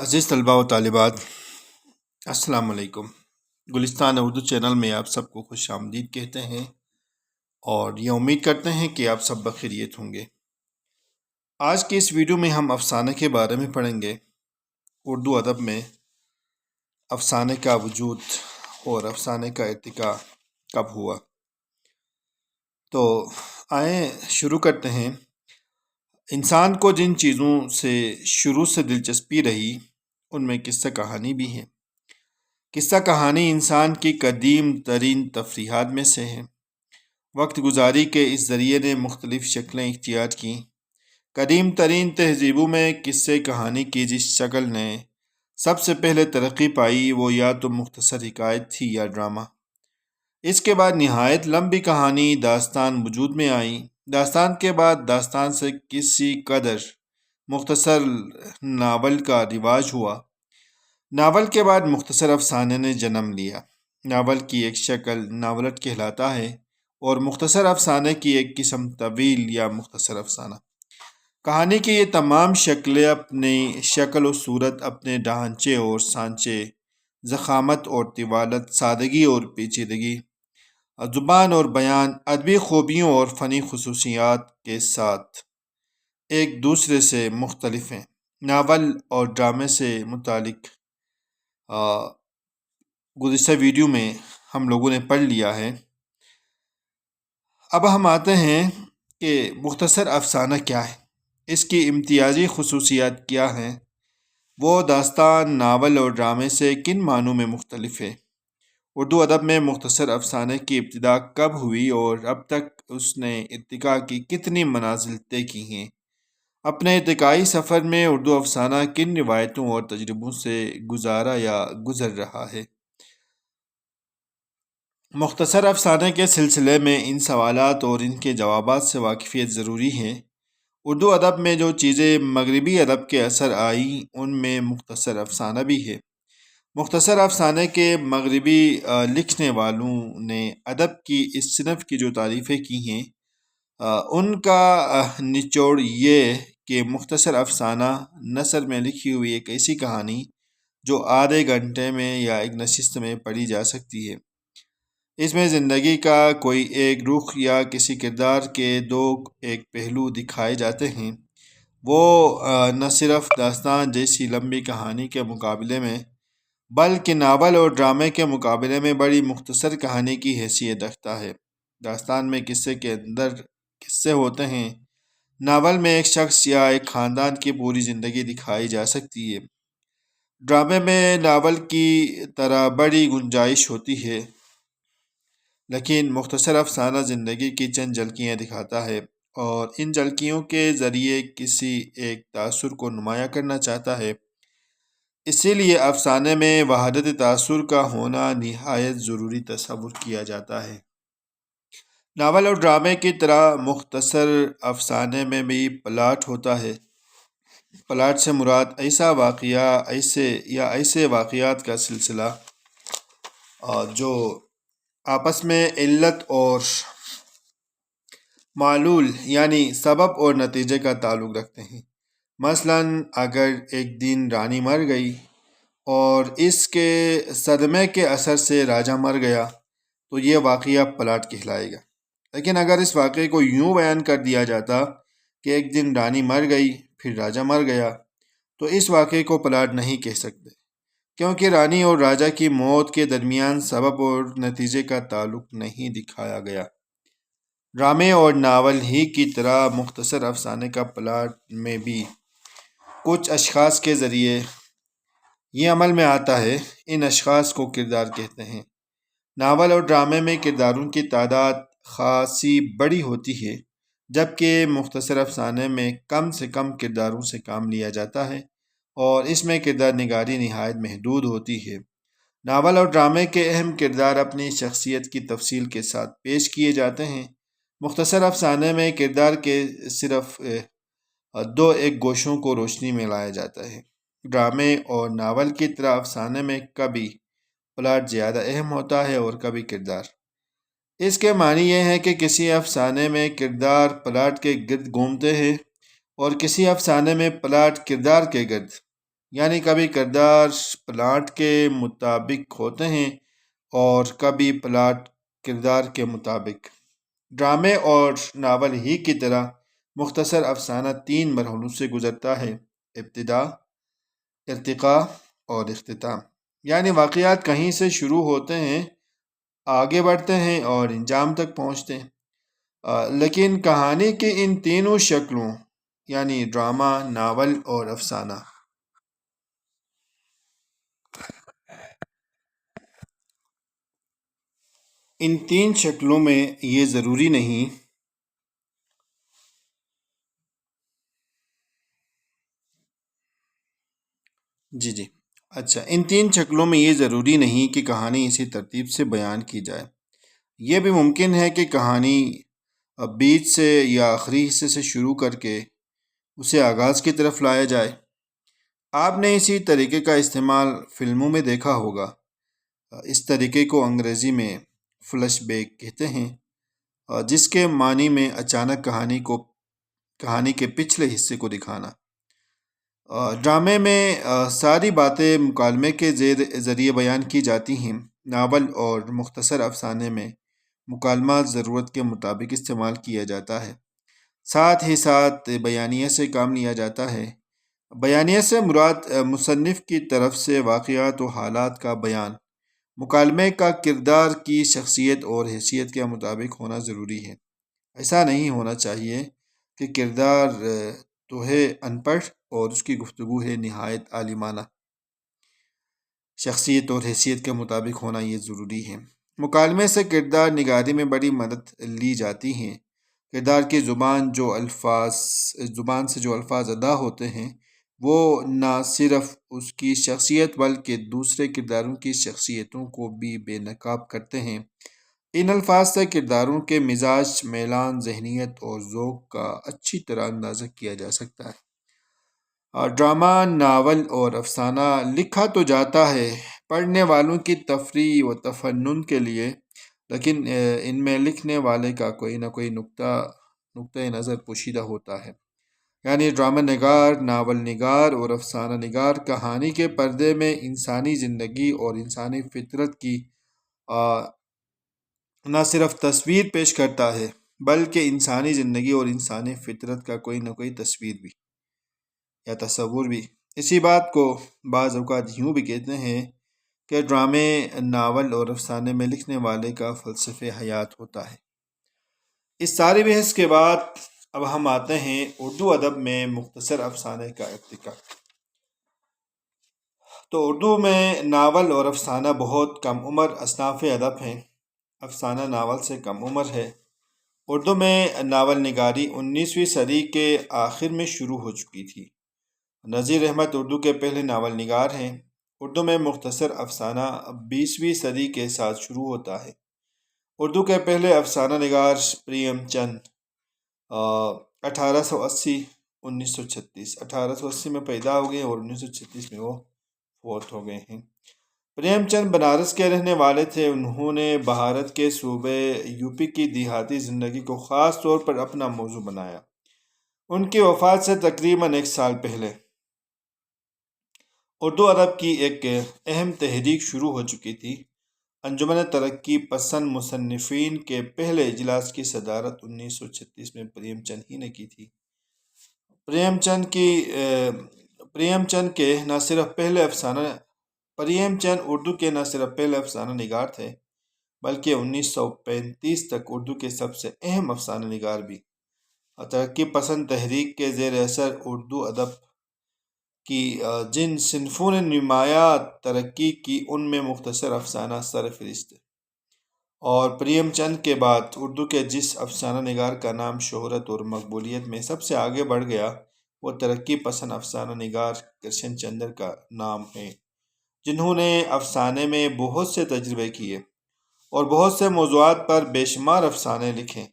عزیز طلباء و طالبات، السلام علیکم۔ گلستان اردو چینل میں آپ سب کو خوش آمدید کہتے ہیں اور یہ امید کرتے ہیں کہ آپ سب بخیریت ہوں گے۔ آج کی اس ویڈیو میں ہم افسانہ کے بارے میں پڑھیں گے۔ اردو ادب میں افسانے کا وجود اور افسانے کا ارتقاء کب ہوا۔ تو آئیں شروع کرتے ہیں۔ انسان کو جن چیزوں سے شروع سے دلچسپی رہی ان میں قصہ کہانی بھی ہے۔ قصہ کہانی انسان کی قدیم ترین تفریحات میں سے ہے۔ وقت گزاری کے اس ذریعے نے مختلف شکلیں اختیار کیں۔ قدیم ترین تہذیبوں میں قصے کہانی کی جس شکل نے سب سے پہلے ترقی پائی وہ یا تو مختصر حکایت تھی یا ڈرامہ۔ اس کے بعد نہایت لمبی کہانی داستان وجود میں آئی۔ داستان کے بعد داستان سے کسی قدر مختصر ناول کا رواج ہوا۔ ناول کے بعد مختصر افسانے نے جنم لیا۔ ناول کی ایک شکل ناولٹ کہلاتا ہے اور مختصر افسانے کی ایک قسم طویل یا مختصر افسانہ۔ کہانی کی یہ تمام شکلیں اپنی شکل و صورت، اپنے ڈھانچے اور سانچے، ضخامت اور طوالت، سادگی اور پیچیدگی، زبان اور بیان، ادبی خوبیوں اور فنی خصوصیات کے ساتھ ایک دوسرے سے مختلف ہیں۔ ناول اور ڈرامے سے متعلق گزشتہ ویڈیو میں ہم لوگوں نے پڑھ لیا ہے۔ اب ہم آتے ہیں کہ مختصر افسانہ کیا ہے، اس کی امتیازی خصوصیات کیا ہیں، وہ داستان، ناول اور ڈرامے سے کن معنوں میں مختلف ہے، اردو ادب میں مختصر افسانے کی ابتدا کب ہوئی اور اب تک اس نے ارتقاء کی کتنی منازل طے کی ہیں۔ اپنے ارتقائی سفر میں اردو افسانہ کن روایتوں اور تجربوں سے گزارا یا گزر رہا ہے۔ مختصر افسانے کے سلسلے میں ان سوالات اور ان کے جوابات سے واقفیت ضروری ہے۔ اردو ادب میں جو چیزیں مغربی ادب کے اثر آئیں ان میں مختصر افسانہ بھی ہے۔ مختصر افسانے کے مغربی لکھنے والوں نے ادب کی اس صنف کی جو تعریفیں کی ہیں ان کا نچوڑ یہ کہ مختصر افسانہ نثر میں لکھی ہوئی ایک ایسی کہانی جو آدھے گھنٹے میں یا ایک نشست میں پڑھی جا سکتی ہے۔ اس میں زندگی کا کوئی ایک رخ یا کسی کردار کے دو ایک پہلو دکھائے جاتے ہیں۔ وہ نہ صرف داستان جیسی لمبی کہانی کے مقابلے میں بلکہ ناول اور ڈرامے کے مقابلے میں بڑی مختصر کہانی کی حیثیت رکھتا ہے۔ داستان میں قصے کے اندر قصے ہوتے ہیں، ناول میں ایک شخص یا ایک خاندان کی پوری زندگی دکھائی جا سکتی ہے۔ ڈرامے میں ناول کی طرح بڑی گنجائش ہوتی ہے، لیکن مختصر افسانہ زندگی کی چند جھلکیاں دکھاتا ہے اور ان جھلکیوں کے ذریعے کسی ایک تاثر کو نمایاں کرنا چاہتا ہے۔ اسی لیے افسانے میں وحدت تاثر کا ہونا نہایت ضروری تصور کیا جاتا ہے۔ ناول اور ڈرامے کی طرح مختصر افسانے میں بھی پلاٹ ہوتا ہے۔ پلاٹ سے مراد ایسا واقعہ ایسے واقعات کا سلسلہ جو آپس میں علت اور معلول یعنی سبب اور نتیجے کا تعلق رکھتے ہیں۔ مثلا اگر ایک دن رانی مر گئی اور اس کے صدمے کے اثر سے راجہ مر گیا تو یہ واقعہ پلاٹ کہلائے گا۔ لیکن اگر اس واقعے کو یوں بیان کر دیا جاتا کہ ایک دن رانی مر گئی پھر راجہ مر گیا تو اس واقعے کو پلاٹ نہیں کہہ سکتے، کیونکہ رانی اور راجہ کی موت کے درمیان سبب اور نتیجے کا تعلق نہیں دکھایا گیا۔ ڈرامے اور ناول ہی کی طرح مختصر افسانے کا پلاٹ میں بھی کچھ اشخاص کے ذریعے یہ عمل میں آتا ہے۔ ان اشخاص کو کردار کہتے ہیں۔ ناول اور ڈرامے میں کرداروں کی تعداد خاصی بڑی ہوتی ہے، جبکہ مختصر افسانے میں کم سے کم کرداروں سے کام لیا جاتا ہے اور اس میں کردار نگاری نہایت محدود ہوتی ہے۔ ناول اور ڈرامے کے اہم کردار اپنی شخصیت کی تفصیل کے ساتھ پیش کیے جاتے ہیں۔ مختصر افسانے میں کردار کے صرف دو ایک گوشوں کو روشنی میں لایا جاتا ہے۔ ڈرامے اور ناول کی طرح افسانے میں کبھی پلاٹ زیادہ اہم ہوتا ہے اور کبھی کردار۔ اس کے معنی یہ ہے کہ کسی افسانے میں کردار پلاٹ کے گرد گھومتے ہیں اور کسی افسانے میں پلاٹ کردار کے گرد یعنی کبھی کردار پلاٹ کے مطابق ہوتے ہیں اور کبھی پلاٹ کردار کے مطابق۔ ڈرامے اور ناول ہی کی طرح مختصر افسانہ 3 مرحلوں سے گزرتا ہے: ابتدا، ارتقاء اور اختتام۔ یعنی واقعات کہیں سے شروع ہوتے ہیں، آگے بڑھتے ہیں اور انجام تک پہنچتے ہیں۔ لیکن کہانی کی ان تینوں شکلوں یعنی ڈرامہ، ناول اور افسانہ، ان تین شکلوں میں یہ ضروری نہیں ان تین شکلوں میں یہ ضروری نہیں کہ کہانی اسی ترتیب سے بیان کی جائے۔ یہ بھی ممکن ہے کہ کہانی بیچ سے یا آخری حصے سے شروع کر کے اسے آغاز کی طرف لایا جائے۔ آپ نے اسی طریقے کا استعمال فلموں میں دیکھا ہوگا۔ اس طریقے کو انگریزی میں فلش بیک کہتے ہیں، جس کے معنی میں اچانک کہانی کے پچھلے حصے کو دکھانا۔ ڈرامے میں ساری باتیں مکالمے کے ذریعے بیان کی جاتی ہیں۔ ناول اور مختصر افسانے میں مکالمات ضرورت کے مطابق استعمال کیا جاتا ہے، ساتھ ہی ساتھ بیانیے سے کام لیا جاتا ہے۔ بیانیے سے مراد مصنف کی طرف سے واقعات و حالات کا بیان مکالمے کا کردار کی شخصیت اور حیثیت کے مطابق ہونا ضروری ہے۔ ایسا نہیں ہونا چاہیے کہ کردار تو ہے ان پڑھ اور اس کی گفتگو ہے نہایت عالمانہ۔ شخصیت اور حیثیت کے مطابق ہونا یہ ضروری ہے۔ مکالمے سے کردار نگاری میں بڑی مدد لی جاتی ہے۔ کردار کی زبان سے جو الفاظ ادا ہوتے ہیں وہ نہ صرف اس کی شخصیت بلکہ دوسرے کرداروں کی شخصیتوں کو بھی بے نقاب کرتے ہیں۔ ان الفاظ سے کرداروں کے مزاج، میلان، ذہنیت اور ذوق کا اچھی طرح اندازہ کیا جا سکتا ہے۔ ڈرامہ، ناول اور افسانہ لکھا تو جاتا ہے پڑھنے والوں کی تفریح و تفنن کے لیے، لیکن ان میں لکھنے والے کا کوئی نہ کوئی نقطۂ نظر پوشیدہ ہوتا ہے۔ یعنی ڈرامہ نگار، ناول نگار اور افسانہ نگار کہانی کے پردے میں انسانی زندگی اور انسانی فطرت کی نہ صرف تصویر پیش کرتا ہے بلکہ انسانی زندگی اور انسانی فطرت کا کوئی نہ کوئی تصویر بھی یا تصور بھی۔ اسی بات کو بعض اوقات یوں بھی کہتے ہیں کہ ڈرامے، ناول اور افسانے میں لکھنے والے کا فلسفہ حیات ہوتا ہے۔ اس ساری بحث کے بعد اب ہم آتے ہیں اردو ادب میں مختصر افسانے کا ارتقاء۔ تو اردو میں ناول اور افسانہ بہت کم عمر اصناف ادب ہیں۔ افسانہ ناول سے کم عمر ہے۔ اردو میں ناول نگاری 19ویں صدی کے آخر میں شروع ہو چکی تھی۔ نذیر احمد اردو کے پہلے ناول نگار ہیں۔ اردو میں مختصر افسانہ 20ویں صدی کے ساتھ شروع ہوتا ہے۔ اردو کے پہلے افسانہ نگار پریم چند 1880 1936 1880 میں پیدا ہو گئے اور 1936 میں وہ فوت ہو گئے ہیں۔ پریم چند بنارس کے رہنے والے تھے۔ انہوں نے بھارت کے صوبے یوپی کی دیہاتی زندگی کو خاص طور پر اپنا موضوع بنایا۔ ان کی وفات سے تقریباً 1 سال پہلے اردو ادب کی ایک اہم تحریک شروع ہو چکی تھی۔ انجمن ترقی پسند مصنفین کے پہلے اجلاس کی صدارت 1936 میں پریم چند ہی نے کی تھی۔ پریم چند اردو کے نہ صرف پہلے افسانہ نگار تھے بلکہ 1935 تک اردو کے سب سے اہم افسانہ نگار بھی۔ ترقی پسند تحریک کے زیر اثر اردو ادب کی جن صنفوں نے نمایاں ترقی کی ان میں مختصر افسانہ سر فہرست ہے، اور پریم چند کے بعد اردو کے جس افسانہ نگار کا نام شہرت اور مقبولیت میں سب سے آگے بڑھ گیا وہ ترقی پسند افسانہ نگار کرشن چندر کا نام ہے، جنہوں نے افسانے میں بہت سے تجربے کیے اور بہت سے موضوعات پر بے شمار افسانے لکھے۔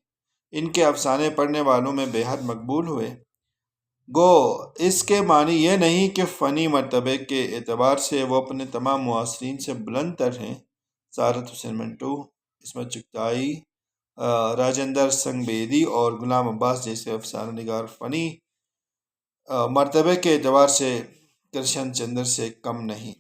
ان کے افسانے پڑھنے والوں میں بے حد مقبول ہوئے۔ گو اس کے معنی یہ نہیں کہ فنی مرتبے کے اعتبار سے وہ اپنے تمام معاصرین سے بلند تر ہیں۔ سعادت حسین منٹو، عصمت چغتائی، راجندر سنگھ بیدی اور غلام عباس جیسے افسانہ نگار فنی مرتبے کے اعتبار سے کرشن چندر سے کم نہیں۔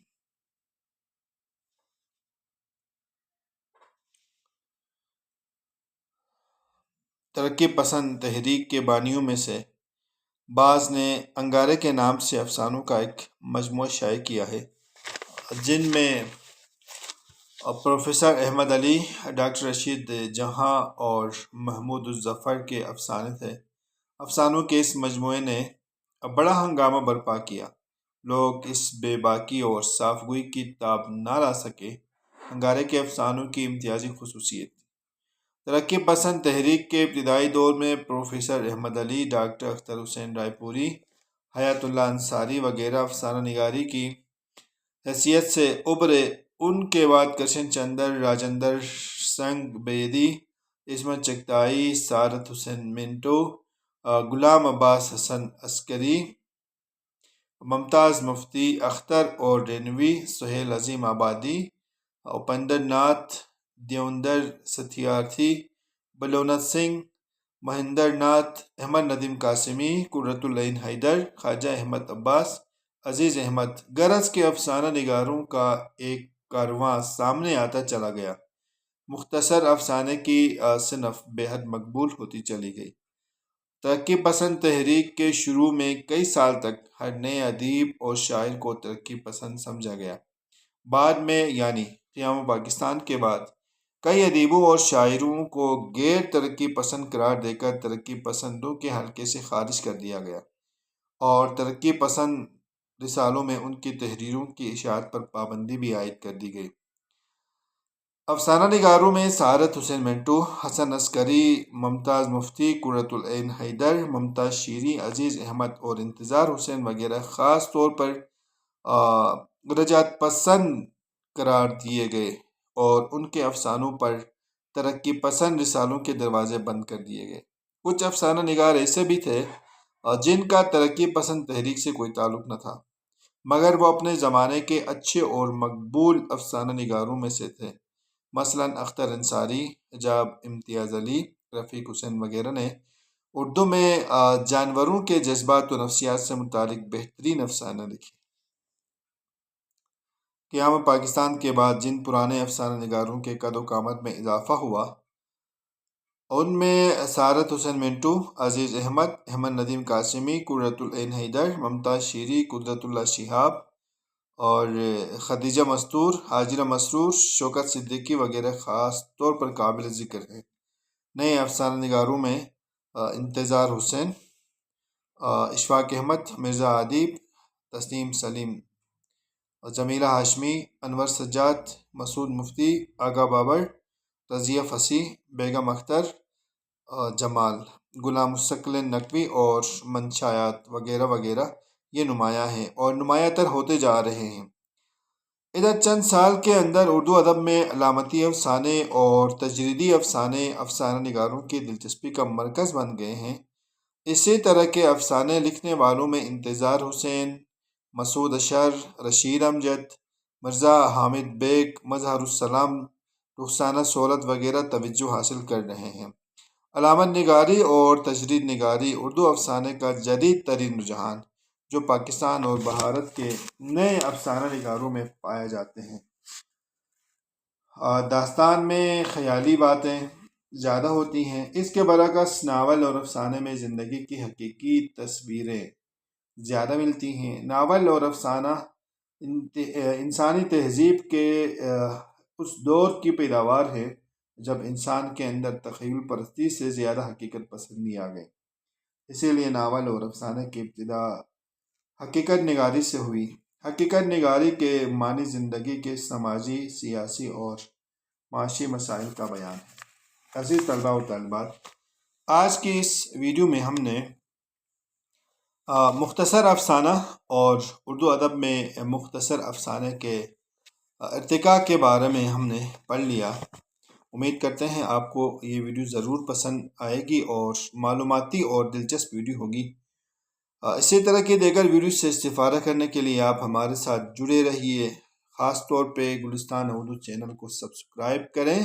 ترقی پسند تحریک کے بانیوں میں سے بعض نے انگارے کے نام سے افسانوں کا ایک مجموعہ شائع کیا ہے، جن میں پروفیسر احمد علی، ڈاکٹر رشید جہاں اور محمود الظفر کے افسانے تھے۔ افسانوں کے اس مجموعے نے بڑا ہنگامہ برپا کیا۔ لوگ اس بے باکی اور صاف گوئی کی تاب نہ لا سکے۔ انگارے کے افسانوں کی امتیازی خصوصیت تھی۔ ترقی پسند تحریک کے ابتدائی دور میں پروفیسر احمد علی، ڈاکٹر اختر حسین رائے پوری، حیات اللہ انصاری وغیرہ افسانہ نگاری کی حیثیت سے ابھرے۔ ان کے بعد کرشن چندر، راجندر سنگھ بیدی، عصمت چغتائی، سعادت حسین منٹو، غلام عباس حسن عسکری، ممتاز مفتی، اختر اور رینوی، سہیل عظیم آبادی، اپندر ناتھ، دیوندر ستیارتھی، بلونت سنگھ، مہندر ناتھ، احمد ندیم قاسمی، قرۃ العین حیدر، خواجہ احمد عباس، عزیز احمد۔ غرض کے افسانہ نگاروں کا ایک کارواں سامنے آتا چلا گیا۔ مختصر افسانے کی صنف بے حد مقبول ہوتی چلی گئی۔ ترقی پسند تحریک کے شروع میں کئی سال تک ہر نئے ادیب اور شاعر کو ترقی پسند سمجھا گیا۔ بعد میں یعنی قیام پاکستان کے بعد کئی ادیبوں اور شاعروں کو غیر ترقی پسند قرار دے کر ترقی پسندوں کے حلقے سے خارج کر دیا گیا، اور ترقی پسند رسالوں میں ان کی تحریروں کی اشاعت پر پابندی بھی عائد کر دی گئی۔ افسانہ نگاروں میں سعادت حسین منٹو، حسن عسکری، ممتاز مفتی، قرۃ العین حیدر، ممتاز شیریں، عزیز احمد اور انتظار حسین وغیرہ خاص طور پر رجعت پسند قرار دیے گئے، اور ان کے افسانوں پر ترقی پسند رسالوں کے دروازے بند کر دیے گئے۔ کچھ افسانہ نگار ایسے بھی تھے جن کا ترقی پسند تحریک سے کوئی تعلق نہ تھا، مگر وہ اپنے زمانے کے اچھے اور مقبول افسانہ نگاروں میں سے تھے۔ مثلاً اختر انصاری، حجاب امتیاز علی، رفیق حسین وغیرہ نے اردو میں جانوروں کے جذبات و نفسیات سے متعلق بہترین افسانہ لکھے۔ قیام پاکستان کے بعد جن پرانے افسانہ نگاروں کے قد و قامت میں اضافہ ہوا، ان میں سعادت حسین منٹو، عزیز احمد، احمد ندیم قاسمی، قرۃ العین حیدر، ممتاز شیریں، قدرت اللہ شہاب اور خدیجہ مستور، حاجرہ مسرور، شوکت صدیقی وغیرہ خاص طور پر قابل ذکر ہیں۔ نئے افسانہ نگاروں میں انتظار حسین، اشفاق احمد، مرزا عدیب، تسنیم سلیم، جمیلہ ہاشمی، انور سجاد، مسعود مفتی، آغا بابر، رضیہ فصیح، بیگم اختر جمال، غلام مستقل نقوی اور منشایات وغیرہ وغیرہ یہ نمایاں ہیں اور نمایاں تر ہوتے جا رہے ہیں۔ ادھر چند سال کے اندر اردو ادب میں علامتی افسانے اور تجریدی افسانے افسانہ نگاروں کی دلچسپی کا مرکز بن گئے ہیں۔ اسی طرح کے افسانے لکھنے والوں میں انتظار حسین، مسعود اشر، رشید امجد، مرزا حامد بیگ، مظہر السلام، رخسانہ صولت وغیرہ توجہ حاصل کر رہے ہیں۔ علامت نگاری اور تجرید نگاری اردو افسانے کا جدید ترین رجحان جو پاکستان اور بھارت کے نئے افسانہ نگاروں میں پائے جاتے ہیں۔ داستان میں خیالی باتیں زیادہ ہوتی ہیں، اس کے برعکس ناول اور افسانے میں زندگی کی حقیقی تصویریں زیادہ ملتی ہیں۔ ناول اور افسانہ انسانی تہذیب کے اس دور کی پیداوار ہے جب انسان کے اندر تخیل پرستی سے زیادہ حقیقت پسندی آ گئی۔ اسی لیے ناول اور افسانے کی ابتدا حقیقت نگاری سے ہوئی۔ حقیقت نگاری کے معنی زندگی کے سماجی، سیاسی اور معاشی مسائل کا بیان ہے۔ عزیز طلباء و طالبات، آج کی اس ویڈیو میں ہم نے مختصر افسانہ اور اردو ادب میں مختصر افسانے کے ارتقاء کے بارے میں ہم نے پڑھ لیا۔ امید کرتے ہیں آپ کو یہ ویڈیو ضرور پسند آئے گی اور معلوماتی اور دلچسپ ویڈیو ہوگی۔ اسی طرح کی دیگر ویڈیو سے استفادہ کرنے کے لیے آپ ہمارے ساتھ جڑے رہیے۔ خاص طور پہ گلستان اردو چینل کو سبسکرائب کریں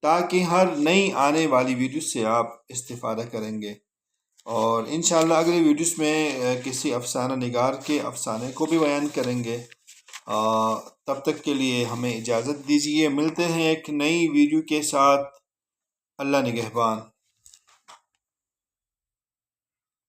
تاکہ ہر نئی آنے والی ویڈیو سے آپ استفادہ کریں گے۔ اور انشاءاللہ اگلی ویڈیوز میں کسی افسانہ نگار کے افسانے کو بھی بیان کریں گے۔ تب تک کے لیے ہمیں اجازت دیجیے، ملتے ہیں ایک نئی ویڈیو کے ساتھ۔ اللہ نگہبان۔